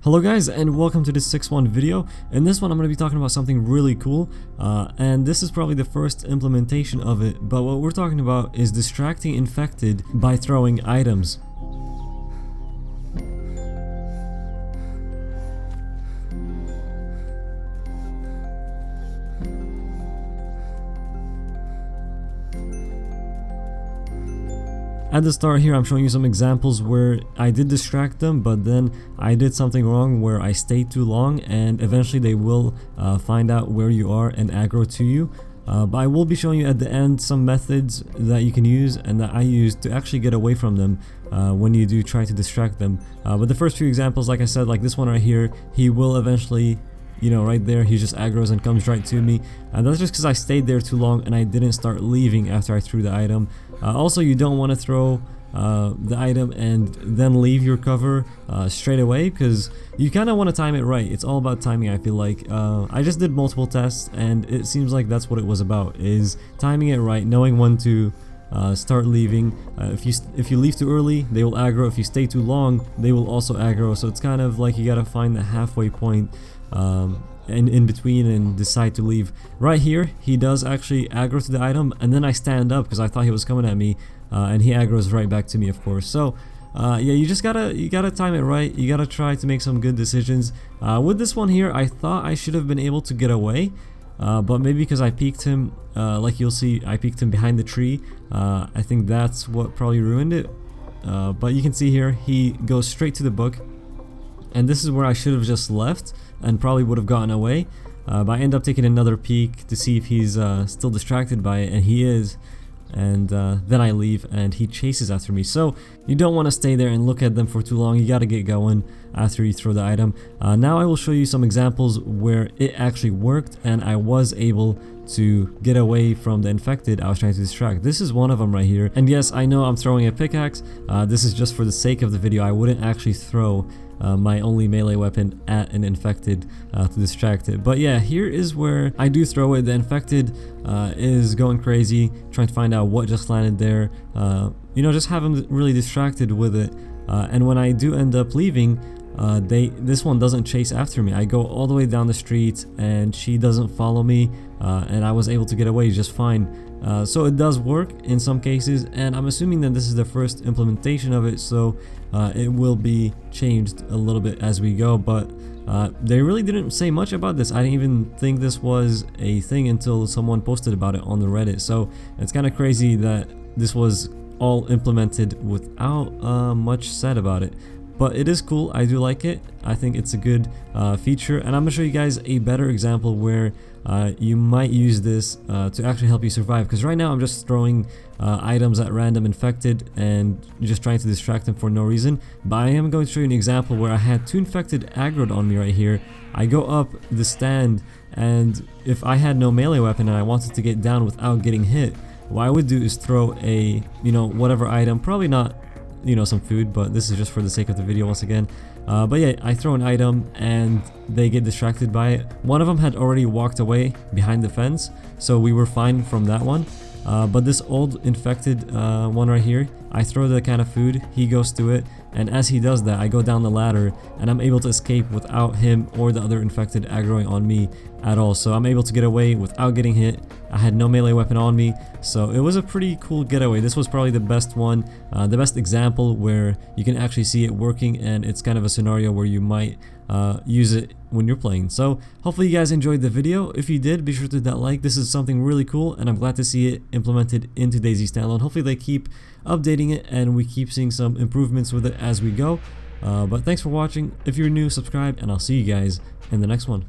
Hello guys, and welcome to this 6.1 video. In this one I'm going to be talking about something really cool, and this is probably the first implementation of it, but what we're talking about is distracting infected by throwing items. At the start here, I'm showing you some examples where I did distract them, but then I did something wrong where I stayed too long, and eventually they will find out where you are and aggro to you. But I will be showing you at the end some methods that you can use and that I use to actually get away from them when you do try to distract them. But the first few examples, like I said, like this one right here, he will eventually, you know, right there, he just aggroes and comes right to me, and that's just because I stayed there too long and I didn't start leaving after I threw the item. Also, you don't want to throw the item and then leave your cover straight away, because you kind of want to time it right. It's all about timing, I feel like. I just did multiple tests and it seems like that's what it was about, is timing it right, knowing when to start leaving. If you leave too early, they will aggro. If you stay too long, they will also aggro. So it's kind of like you gotta find the halfway point in between and decide to leave. Right here, he does actually aggro to the item, and then I stand up because I thought he was coming at me, and he aggroes right back to me, of course. So yeah, you gotta time it right. You gotta try to make some good decisions. With this one here, I thought I should have been able to get away, but maybe because I peeked him, like you'll see, I peeked him behind the tree. I think that's what probably ruined it. But you can see here, he goes straight to the book, and this is where I should have just left and probably would have gotten away. But I end up taking another peek to see if he's still distracted by it, and he is. And then I leave and he chases after me. So you don't want to stay there and look at them for too long. You got to get going after you throw the item. Now I will show you some examples where it actually worked and I was able to get away from the infected I was trying to distract. This is one of them right here. And yes, I know I'm throwing a pickaxe. This is just for the sake of the video. I wouldn't actually throw my only melee weapon at an infected to distract it. But yeah, here is where I do throw it. The infected is going crazy, trying to find out what just landed there. You know, just have him really distracted with it. And when I do end up leaving, this one doesn't chase after me. I go all the way down the street and she doesn't follow me, and I was able to get away just fine. So it does work in some cases, and I'm assuming that this is the first implementation of it, so it will be changed a little bit as we go. But they really didn't say much about this. I didn't even think this was a thing until someone posted about it on the Reddit. So it's kind of crazy that this was all implemented without much said about it. But it is cool. I do like it. I think it's a good feature, and I'm gonna show you guys a better example where you might use this to actually help you survive. Because right now I'm just throwing items at random infected and just trying to distract them for no reason. But I am going to show you an example where I had two infected aggroed on me right here. I go up the stand, and if I had no melee weapon and I wanted to get down without getting hit, what I would do is throw a, you know, whatever item, probably not, you know, some food, but this is just for the sake of the video once again. But yeah, I throw an item and they get distracted by it. One of them had already walked away behind the fence, so we were fine from that one. But this old infected one right here, I throw the can of food, he goes to it, and as he does that, I go down the ladder and I'm able to escape without him or the other infected aggroing on me at all. So I'm able to get away without getting hit. I had no melee weapon on me, so it was a pretty cool getaway. This was probably the best one, the best example where you can actually see it working, and it's kind of a scenario where you might use it when you're playing. So hopefully you guys enjoyed the video. If you did, be sure to hit that like. This is something really cool, and I'm glad to see it implemented into DayZ Standalone. Hopefully they keep updating it and we keep seeing some improvements with it as we go. But thanks for watching. If you're new, subscribe, and I'll see you guys in the next one.